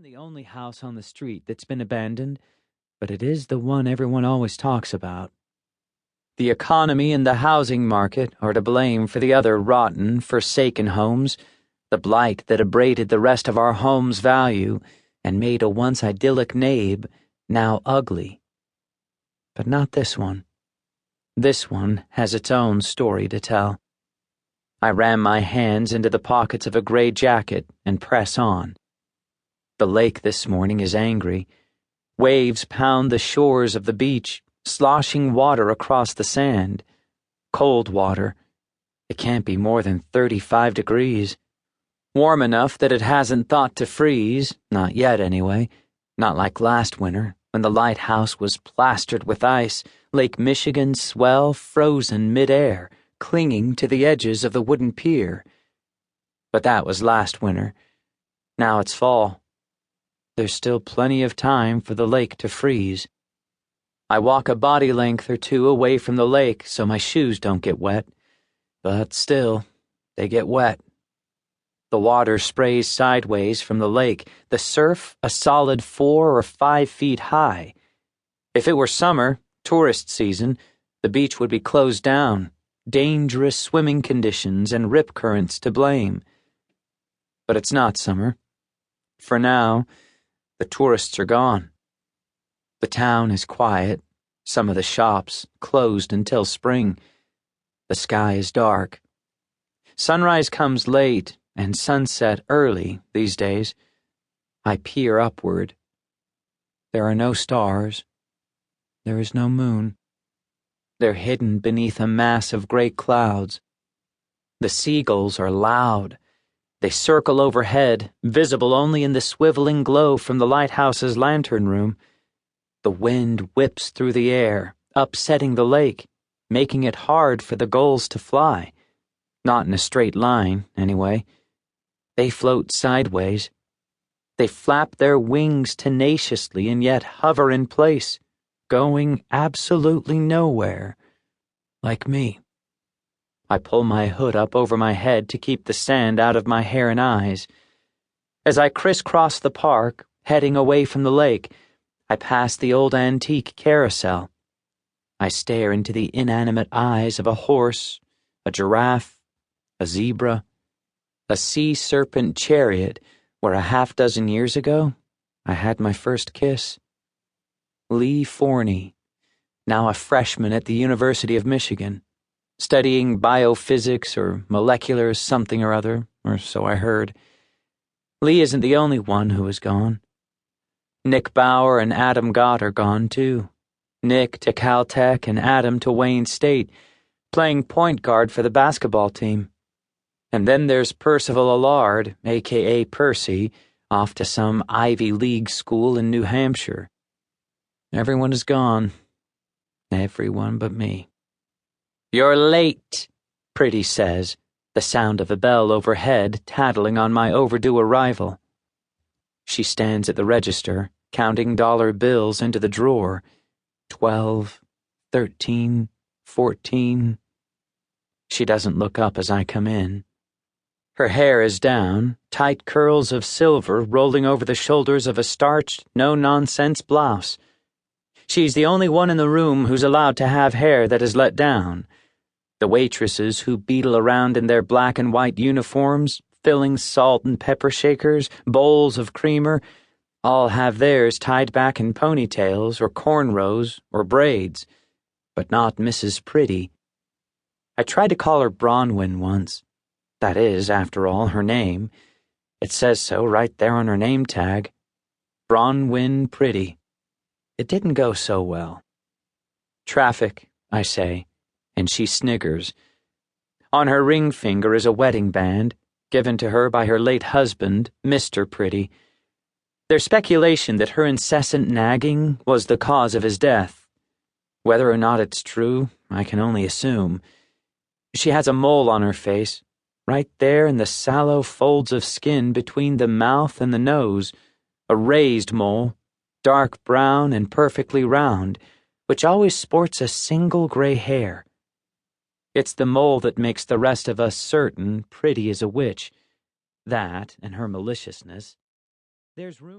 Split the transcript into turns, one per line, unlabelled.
the only house on the street that's been abandoned, but it is the one everyone always talks about. The economy and the housing market are to blame for the other rotten, forsaken homes, the blight that abraded the rest of our home's value and made a once idyllic neighbor now ugly. But not this one. This one has its own story to tell. I ram my hands into the pockets of a gray jacket and press on. The lake this morning is angry. Waves pound the shores of the beach, sloshing water across the sand. Cold water. It can't be more than 35 degrees. Warm enough that it hasn't thought to freeze, not yet anyway, not like last winter, when the lighthouse was plastered with ice, Lake Michigan's swell frozen mid-air, clinging to the edges of the wooden pier. But that was last winter. Now it's fall. There's still plenty of time for the lake to freeze. I walk a body length or two away from the lake so my shoes don't get wet, but still, they get wet. The water sprays sideways from the lake, the surf a solid 4 or 5 feet high. If it were summer, tourist season, the beach would be closed down, dangerous swimming conditions and rip currents to blame. But it's not summer. For now, the tourists are gone. The town is quiet, some of the shops closed until spring. The sky is dark. Sunrise comes late and sunset early these days. I peer upward. There are no stars. There is no moon. They're hidden beneath a mass of gray clouds. The seagulls are loud. They circle overhead, visible only in the swiveling glow from the lighthouse's lantern room. The wind whips through the air, upsetting the lake, making it hard for the gulls to fly. Not in a straight line, anyway. They float sideways. They flap their wings tenaciously and yet hover in place, going absolutely nowhere, like me. I pull my hood up over my head to keep the sand out of my hair and eyes. As I crisscross the park, heading away from the lake, I pass the old antique carousel. I stare into the inanimate eyes of a horse, a giraffe, a zebra, a sea serpent chariot where a half-dozen years ago I had my first kiss. Lee Forney, now a freshman at the University of Michigan, studying biophysics or molecular something or other, or so I heard. Lee isn't the only one who is gone. Nick Bauer and Adam Gott are gone too. Nick to Caltech and Adam to Wayne State, playing point guard for the basketball team. And then there's Percival Allard, a.k.a. Percy, off to some Ivy League school in New Hampshire. Everyone is gone. Everyone but me. "You're late," Pretty says, the sound of a bell overhead tattling on my overdue arrival. She stands at the register, counting dollar bills into the drawer. 12, 13, 14. She doesn't look up as I come in. Her hair is down, tight curls of silver rolling over the shoulders of a starched, no-nonsense blouse. She's the only one in the room who's allowed to have hair that is let down. The waitresses who beetle around in their black and white uniforms, filling salt and pepper shakers, bowls of creamer, all have theirs tied back in ponytails or cornrows or braids, but not Mrs. Pretty. I tried to call her Bronwyn once. That is, after all, her name. It says so right there on her name tag. Bronwyn Pretty. It didn't go so well. "Traffic," I say, and she sniggers. On her ring finger is a wedding band, given to her by her late husband, Mr. Pretty. There's speculation that her incessant nagging was the cause of his death. Whether or not it's true, I can only assume. She has a mole on her face, right there in the sallow folds of skin between the mouth and the nose, a raised mole, dark brown and perfectly round, which always sports a single gray hair. It's the mole that makes the rest of us certain Pretty is a witch. That and her maliciousness. There's room